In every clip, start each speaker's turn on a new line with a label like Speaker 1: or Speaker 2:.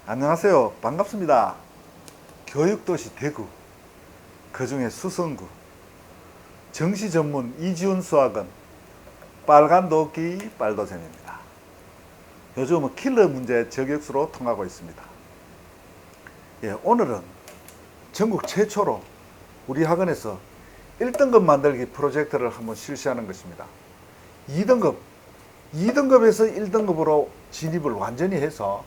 Speaker 1: 안녕하세요. 반갑습니다. 교육도시 대구, 그중에 수성구, 정시 전문 이지훈 수학은 빨간 도끼 빨도쌤입니다. 요즘은 킬러 문제 저격수로 통하고 있습니다. 오늘은 전국 최초로 우리 학원에서 1등급 만들기 프로젝트를 한번 실시하는 것입니다. 2등급에서 1등급으로 진입을 완전히 해서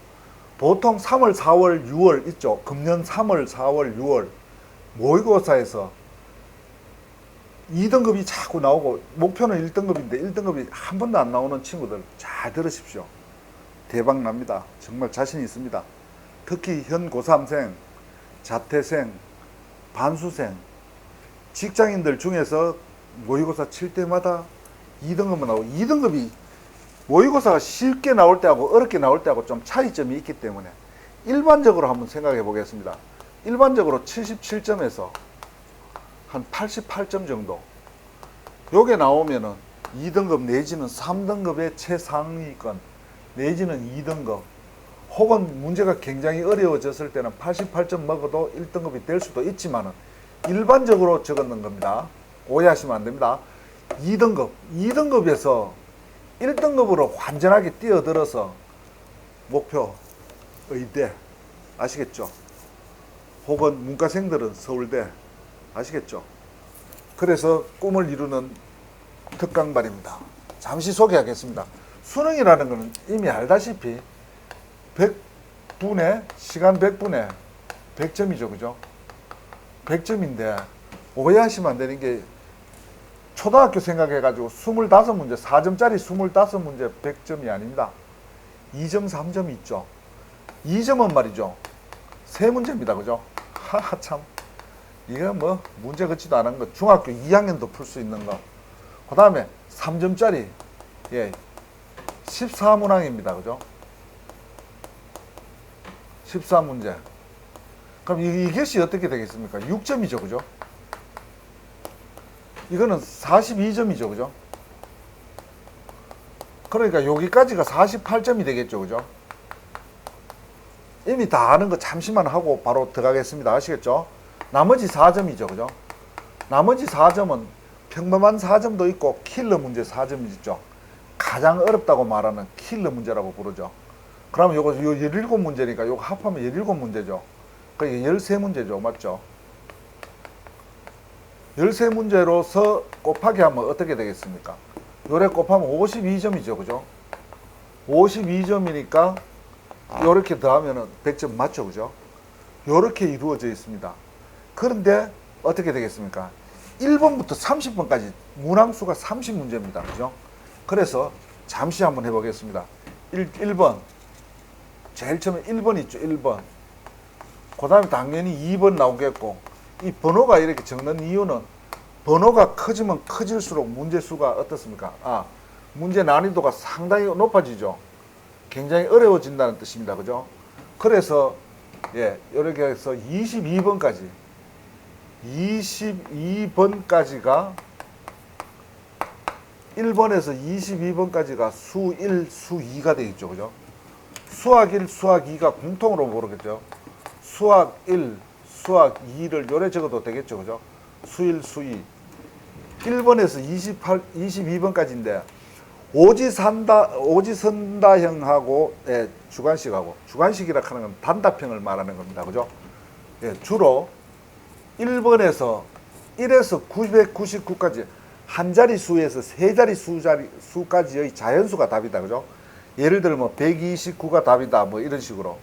Speaker 1: 보통 3월, 4월, 6월 있죠. 금년 3월, 4월, 6월 모의고사에서 2등급이 자꾸 나오고 목표는 1등급인데 1등급이 한 번도 안 나오는 친구들 잘 들으십시오. 대박 납니다. 정말 자신 있습니다. 특히 현 고3생, 자퇴생, 반수생, 직장인들 중에서 모의고사 칠 때마다 2등급만 나오고 2등급이 모의고사가 쉽게 나올 때하고 어렵게 나올 때하고 좀 차이점이 있기 때문에 일반적으로 한번 생각해 보겠습니다. 일반적으로 77점에서 한 88점 정도 요게 나오면은 2등급 내지는 3등급의 최상위권 내지는 2등급 혹은 문제가 굉장히 어려워졌을 때는 88점 먹어도 1등급이 될 수도 있지만은 일반적으로 적었는 겁니다. 오해하시면 안 됩니다. 2등급에서 1등급으로 완전하게 뛰어들어서 목표 의대 아시겠죠? 혹은 문과생들은 서울대 아시겠죠? 그래서 꿈을 이루는 특강반입니다. 잠시 소개하겠습니다. 수능이라는 것은 이미 알다시피 100분에 시간 100분에 100점이죠. 그죠? 100점인데 오해하시면 안 되는 게 초등학교 생각해가지고 25문제, 4점짜리 25문제 100점이 아닙니다. 2점, 3점이 있죠. 2점은 말이죠. 3문제입니다. 그죠? 하하 참. 이거 뭐 문제 같지도 않은 거. 중학교 2학년도 풀 수 있는 거. 그 다음에 3점짜리 14문항입니다. 그죠? 14문제. 그럼 이것이 어떻게 되겠습니까? 6점이죠. 그죠? 이거는 42점이죠. 그죠? 그러니까 여기까지가 48점이 되겠죠. 그죠? 이미 다 아는 거 잠시만 하고 바로 들어가겠습니다. 아시겠죠? 나머지 4점이죠. 그죠? 나머지 4점은 평범한 4점도 있고 킬러 문제 4점이 있죠. 가장 어렵다고 말하는 킬러 문제라고 부르죠. 그러면 요거 17문제니까 요거 합하면 17문제죠. 그러니까 13문제죠. 맞죠? 13문제로서 곱하기 하면 어떻게 되겠습니까? 요래 곱하면 52점이죠. 그죠? 52점이니까 요렇게 더하면 100점 맞죠. 그죠? 요렇게 이루어져 있습니다. 그런데 어떻게 되겠습니까? 1번부터 30번까지 문항수가 30문제입니다. 그죠? 그래서 잠시 한번 해보겠습니다. 1번. 제일 처음에 1번 있죠. 1번. 그 다음에 당연히 2번 나오겠고, 이 번호가 이렇게 적는 이유는 번호가 커지면 커질수록 문제 수가 어떻습니까? 문제 난이도가 상당히 높아지죠. 굉장히 어려워진다는 뜻입니다. 그죠? 그래서 이렇게 해서 22번까지가 1번에서 22번까지가 수 1, 수 2가 되겠죠. 그죠? 수학 1, 수학 2가 공통으로 모르겠죠. 수학 1, 수학 2를 요래 적어도 되겠죠. 그죠? 수 1, 수 2. 1번에서 22번까지인데, 오지선다형하고, 주관식이라 하는 건 단답형을 말하는 겁니다. 그죠? 주로 1번에서 1에서 999까지 한 자리 수에서 세 자리 수까지의 자연수가 답이다. 그죠? 예를 들면 129가 답이다. 뭐 이런 식으로.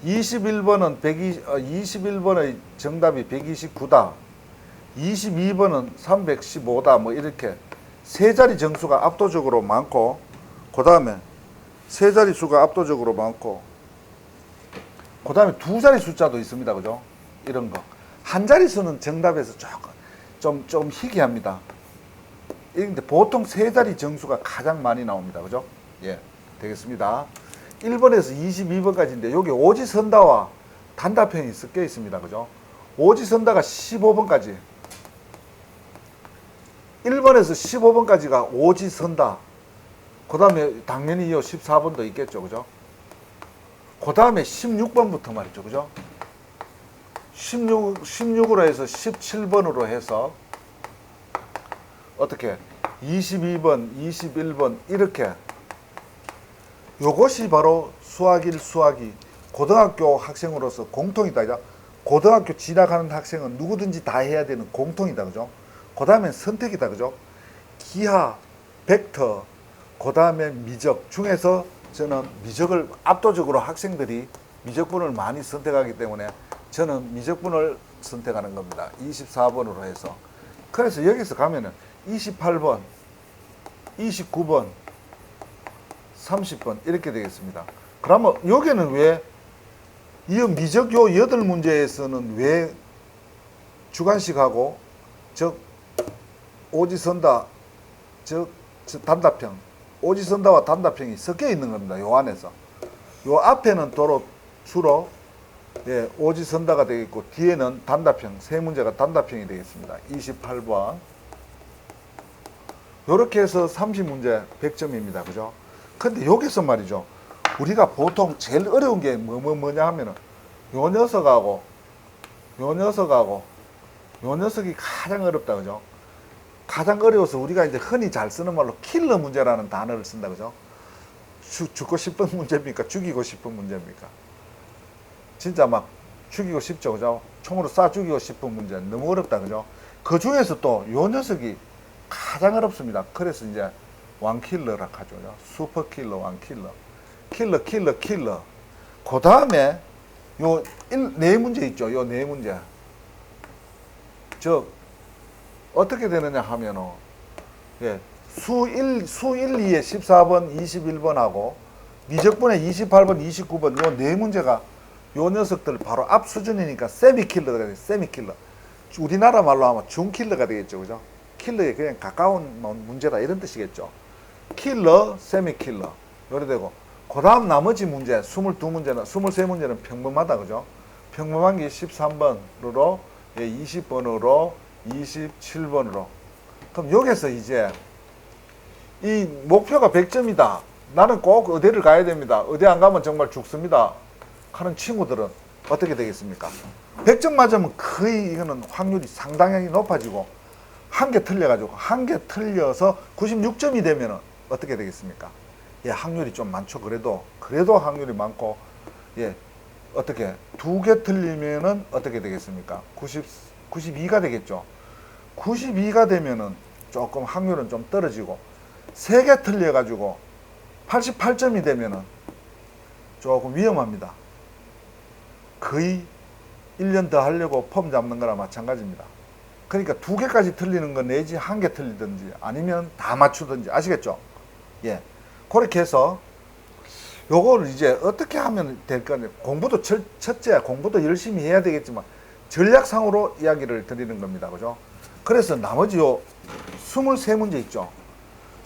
Speaker 1: 21번의 정답이 129다. 22번은 315다. 뭐 이렇게 세 자리 정수가 압도적으로 많고, 그 다음에 세 자리 수가 압도적으로 많고, 그 다음에 두 자리 숫자도 있습니다. 그죠? 이런 거. 한 자리 수는 정답에서 좀 희귀합니다. 근데 보통 세 자리 정수가 가장 많이 나옵니다. 그죠? 되겠습니다. 1번에서 22번까지인데 여기 오지선다와 단답형이 섞여 있습니다. 그죠? 오지선다가 15번까지. 1번에서 15번까지가 오지선다. 그 다음에 당연히 이 14번도 있겠죠. 그죠? 그 다음에 16번부터 말이죠. 그죠? 16으로 해서 17번으로 해서 어떻게 22번, 21번 이렇게 요것이 바로 수학 1, 수학 2 고등학교 학생으로서 공통이다. 그죠? 고등학교 진학하는 학생은 누구든지 다 해야 되는 공통이다. 그죠? 그 다음엔 선택이다. 그죠? 기하, 벡터, 그 다음에 미적 중에서 저는 미적을 압도적으로 학생들이 미적분을 많이 선택하기 때문에 저는 미적분을 선택하는 겁니다. 24번으로 해서. 그래서 여기서 가면은 28번, 29번, 30번 이렇게 되겠습니다. 그러면 여기는 왜 이 미적 요 8문제에서는 왜 주관식하고 즉 오지선다 즉 단답형 오지선다와 단답형이 섞여 있는 겁니다. 요 안에서 요 앞에는 주로 예, 오지선다가 되겠고 뒤에는 단답형 세 문제가 단답형이 되겠습니다. 28번 요렇게 해서 30문제 100점입니다. 그죠? 근데 여기서 말이죠. 우리가 보통 제일 어려운 게 뭐냐 하면은 요 녀석하고 요 녀석이 가장 어렵다. 그죠? 가장 어려워서 우리가 이제 흔히 잘 쓰는 말로 킬러 문제라는 단어를 쓴다. 그죠? 죽고 싶은 문제입니까? 죽이고 싶은 문제입니까? 진짜 막 죽이고 싶죠. 그죠? 총으로 쏴 죽이고 싶은 문제 너무 어렵다. 그죠? 그 중에서 또 요 녀석이 가장 어렵습니다. 그래서 이제 왕킬러라 하죠. 슈퍼킬러, 왕킬러. 킬러. 그 다음에 요 네 문제 있죠. 요 네 문제. 즉, 어떻게 되느냐 하면은, 예, 수 1, 2에 14번, 21번하고 미적분의 28번, 29번 요 네 문제가 요 녀석들 바로 앞 수준이니까 세미킬러가 돼요. 세미킬러. 우리나라 말로 하면 중킬러가 되겠죠. 그죠? 킬러에 그냥 가까운 문제다 이런 뜻이겠죠. 킬러, 세미킬러. 요래 되고 그 다음 나머지 문제 22문제는 23문제는 평범하다. 그죠? 평범한 게 13번으로 20번으로 27번으로 그럼 여기서 이제 이 목표가 100점이다. 나는 꼭 의대를 가야 됩니다. 의대 안 가면 정말 죽습니다. 하는 친구들은 어떻게 되겠습니까? 100점 맞으면 거의 이거는 확률이 상당히 높아지고 한 개 틀려가지고 한 개 틀려서 96점이 되면은 어떻게 되겠습니까? 예, 확률이 좀 많죠. 그래도 확률이 많고 예, 어떻게 두 개 틀리면은 어떻게 되겠습니까? 92가 되겠죠. 92가 되면은 조금 확률은 좀 떨어지고 세 개 틀려가지고 88점이 되면은 조금 위험합니다. 거의 1년 더 하려고 폼 잡는 거나 마찬가지입니다. 그러니까 두 개까지 틀리는 거 내지 한 개 틀리든지 아니면 다 맞추든지 아시겠죠? 예. 그렇게 해서 요거를 이제 어떻게 하면 될까? 공부도 첫째 공부도 열심히 해야 되겠지만 전략상으로 이야기를 드리는 겁니다. 그죠? 그래서 나머지 요 23문제 있죠?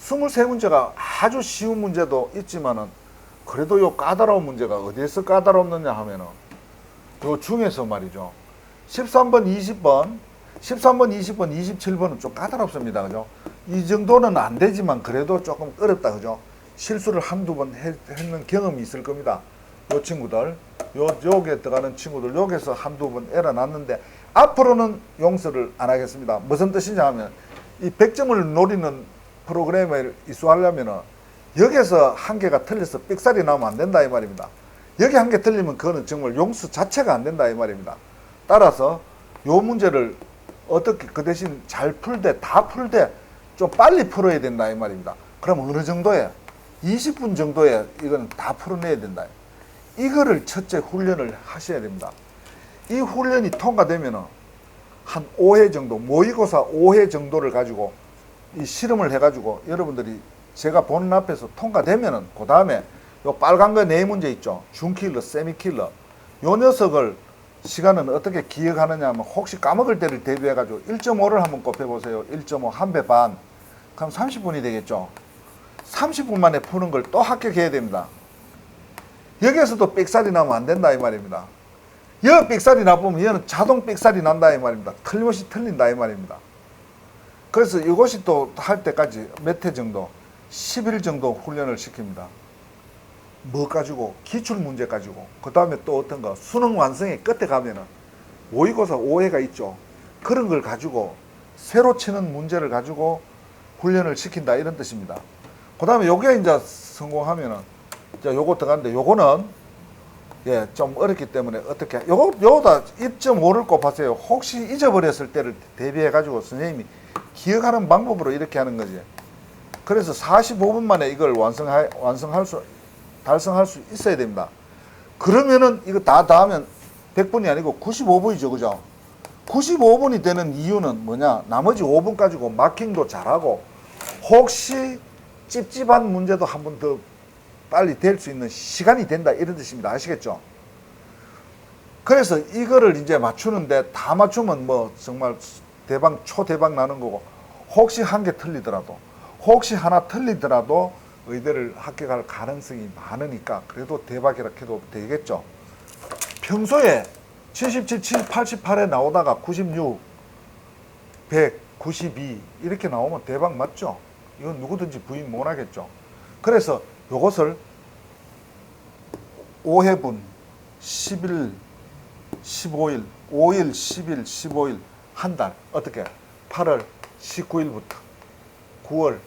Speaker 1: 23문제가 아주 쉬운 문제도 있지만은 그래도 요 까다로운 문제가 어디에서 까다롭느냐 하면은 요 중에서 말이죠. 13번, 20번, 27번 좀 까다롭습니다. 그죠? 이 정도는 안 되지만 그래도 조금 어렵다. 그죠? 실수를 한두 번 했는 경험이 있을 겁니다. 요 친구들, 요게 들어가는 친구들, 여기서 한두 번 에러 났는데 앞으로는 용서를 안 하겠습니다. 무슨 뜻이냐 하면 이 100점을 노리는 프로그램을 이수하려면은 여기서 한 개가 틀려서 삑살이 나면 안 된다 이 말입니다. 여기 한 개 틀리면 그거는 정말 용수 자체가 안 된다 이 말입니다. 따라서 요 문제를 어떻게 그 대신 잘 풀되 다 풀되 좀 빨리 풀어야 된다 이 말입니다. 그럼 어느 정도에 20분 정도에 이건 다 풀어내야 된다. 이거를 첫째 훈련을 하셔야 됩니다. 이 훈련이 통과되면은 한 5회 정도 모의고사 5회 정도를 가지고 이 실험을 해가지고 여러분들이 제가 보는 앞에서 통과되면은 그 다음에 요 빨간 거 네 문제 있죠. 중킬러, 세미킬러. 요 녀석을 시간은 어떻게 기억하느냐 하면 혹시 까먹을 때를 대비해가지고 1.5를 한번 곱해보세요. 1.5 한 배 반. 그럼 30분이 되겠죠. 30분 만에 푸는 걸 또 합격해야 됩니다. 여기에서도 삑살이 나면 안 된다 이 말입니다. 여 삑살이 나보면 얘는 자동 삑살이 난다 이 말입니다. 틀림없이 틀린다 이 말입니다. 그래서 이것이 또 할 때까지 몇 회 정도 10일 정도 훈련을 시킵니다. 뭐 가지고 기출 문제 가지고 그 다음에 또 어떤 거 수능 완성의 끝에 가면은 모의고사 오해가 있죠. 그런 걸 가지고 새로 치는 문제를 가지고 훈련을 시킨다 이런 뜻입니다. 그 다음에 요게 이제 성공하면은 자 요거 들어가는데 요거는 예 좀 어렵기 때문에 어떻게 요거다 2.5를 곱하세요. 혹시 잊어버렸을 때를 대비해 가지고 선생님이 기억하는 방법으로 이렇게 하는 거지. 그래서 45분 만에 이걸 달성할 수 있어야 됩니다. 그러면은 이거 다 하면 100분이 아니고 95분이죠. 그죠? 95분이 되는 이유는 뭐냐? 나머지 5분 가지고 마킹도 잘하고 혹시 찝찝한 문제도 한 번 더 빨리 될 수 있는 시간이 된다 이런 뜻입니다. 아시겠죠? 그래서 이거를 이제 맞추는데 다 맞추면 뭐 정말 대박 초대박 나는 거고 혹시 한 개 틀리더라도 혹시 하나 틀리더라도 의대를 합격할 가능성이 많으니까 그래도 대박이라 해도 되겠죠. 평소에 77, 88에 나오다가 96, 100, 92 이렇게 나오면 대박 맞죠? 이건 누구든지 부인 못 하겠죠. 그래서 요것을 5회분 10일, 15일, 5일, 10일, 15일 한 달 어떻게 8월 19일부터 9월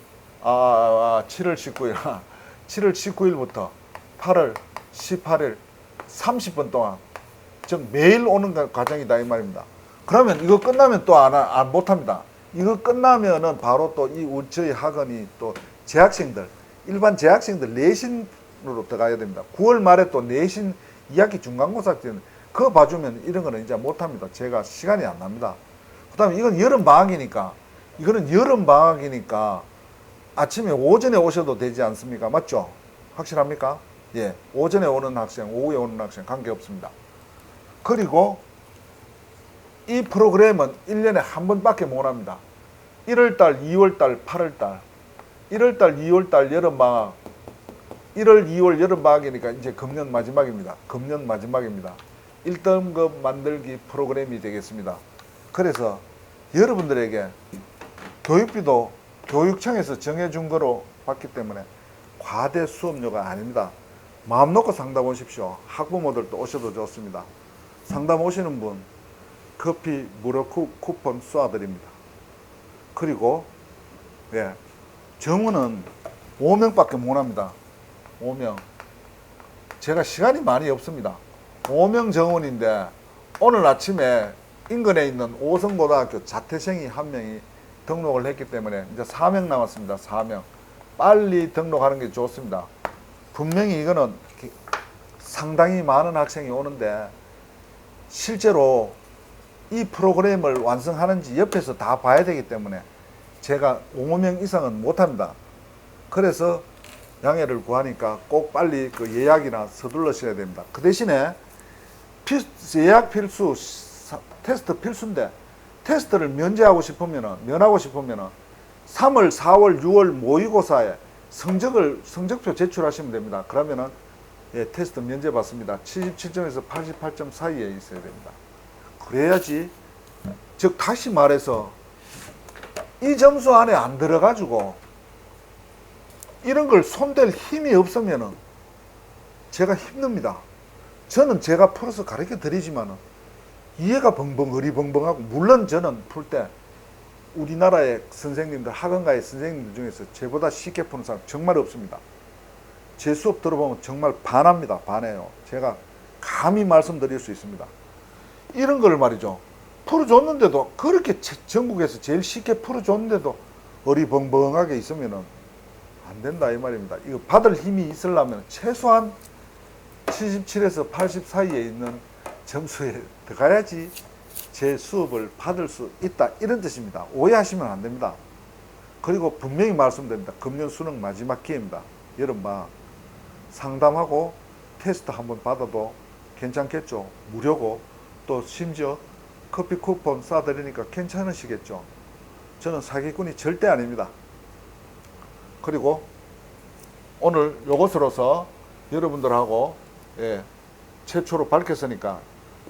Speaker 1: 7월 19일 7월 19일부터 8월 18일 30분 동안 즉 매일 오는 과정이다 이 말입니다. 그러면 이거 끝나면 또 못합니다. 이거 끝나면은 바로 또 저희 학원이 또 재학생들 일반 재학생들 내신으로 들어가야 됩니다. 9월 말에 또 내신 2학기 중간고사 때는 그거 봐주면 이런 거는 이제 못합니다. 제가 시간이 안 납니다. 그 다음에 이건 이거는 여름 방학이니까 아침에 오전에 오셔도 되지 않습니까? 맞죠? 확실합니까? 예. 오전에 오는 학생, 오후에 오는 학생 관계없습니다. 그리고 이 프로그램은 1년에 한 번밖에 못 합니다. 1월달, 2월달, 8월달 1월달, 2월달 여름방학 1월, 2월 여름방학이니까 이제 금년 마지막입니다. 금년 마지막입니다. 1등급 만들기 프로그램이 되겠습니다. 그래서 여러분들에게 교육비도 교육청에서 정해준 거로 받기 때문에 과대 수업료가 아닙니다. 마음 놓고 상담 오십시오. 학부모들도 오셔도 좋습니다. 상담 오시는 분 커피 무료 쿠폰 쏴드립니다. 그리고 예, 정원은 5명밖에 못합니다. 5명. 제가 시간이 많이 없습니다. 5명 정원인데 오늘 아침에 인근에 있는 오성고등학교 자퇴생이 한 명이 등록을 했기 때문에 이제 4명 남았습니다. 4명. 빨리 등록하는 게 좋습니다. 분명히 이거는 상당히 많은 학생이 오는데 실제로 이 프로그램을 완성하는지 옆에서 다 봐야 되기 때문에 제가 5명 이상은 못합니다. 그래서 양해를 구하니까 꼭 빨리 그 예약이나 서둘러셔야 됩니다. 그 대신에 예약 필수, 테스트 필수인데 테스트를 면하고 싶으면은 3월, 4월, 6월 모의고사에 성적표 제출하시면 됩니다. 그러면은 예, 테스트 면제 받습니다. 77점에서 88점 사이에 있어야 됩니다. 그래야지, 즉 다시 말해서 이 점수 안에 안 들어가지고 이런 걸 손댈 힘이 없으면은 제가 힘듭니다. 저는 제가 풀어서 가르쳐 드리지만은 이해가 벙벙 어리벙벙하고, 물론 저는 풀 때 우리나라의 선생님들, 학원가의 선생님들 중에서 저보다 쉽게 푸는 사람 정말 없습니다. 제 수업 들어보면 정말 반합니다. 반해요. 제가 감히 말씀드릴 수 있습니다. 이런 걸 말이죠, 풀어줬는데도, 그렇게 전국에서 제일 쉽게 풀어줬는데도 어리벙벙하게 있으면은 안 된다 이 말입니다. 이거 받을 힘이 있으려면 최소한 77에서 80 사이에 있는 점수에 들어가야지 제 수업을 받을 수 있다 이런 뜻입니다. 오해하시면 안 됩니다. 그리고 분명히 말씀드립니다. 금년 수능 마지막 기회입니다. 여름방학 상담하고 테스트 한번 받아도 괜찮겠죠. 무료고 또 심지어 커피 쿠폰 쏴드리니까 괜찮으시겠죠. 저는 사기꾼이 절대 아닙니다. 그리고 오늘 요것으로서 여러분들하고 최초로 밝혔으니까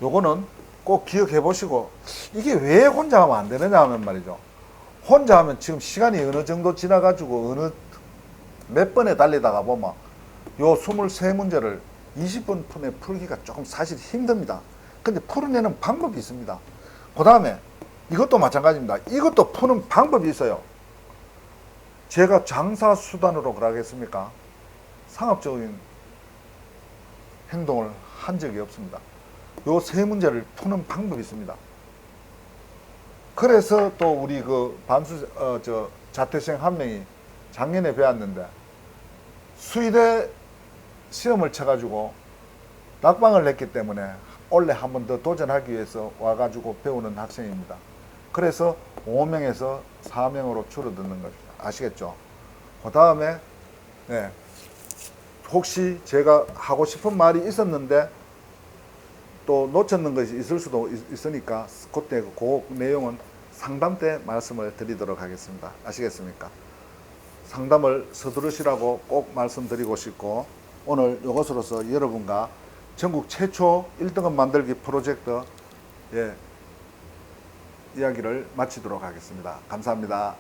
Speaker 1: 요거는 꼭 기억해 보시고, 이게 왜 혼자 하면 안 되느냐 하면 말이죠, 혼자 하면 지금 시간이 어느 정도 지나가지고 어느 몇 번에 달리다가 보면 요 23문제를 20분 푼에 풀기가 조금 사실 힘듭니다. 근데 풀어내는 방법이 있습니다. 그 다음에 이것도 마찬가지입니다. 이것도 푸는 방법이 있어요. 제가 장사 수단으로 그러겠습니까? 상업적인 행동을 한 적이 없습니다. 요 세 문제를 푸는 방법이 있습니다. 그래서 또 우리 그 자퇴생 한 명이 작년에 배웠는데 수의대 시험을 쳐가지고 낙방을 했기 때문에 올해 한 번 더 도전하기 위해서 와가지고 배우는 학생입니다. 그래서 5명에서 4명으로 줄어드는 것입니다. 아시겠죠? 그 다음에 혹시 제가 하고 싶은 말이 있었는데 또 놓쳤는 것이 있을 수도 있으니까 그때 그 내용은 상담 때 말씀을 드리도록 하겠습니다. 아시겠습니까? 상담을 서두르시라고 꼭 말씀드리고 싶고, 오늘 이것으로서 여러분과 전국 최초 1등급 만들기 프로젝트 이야기를 마치도록 하겠습니다. 감사합니다.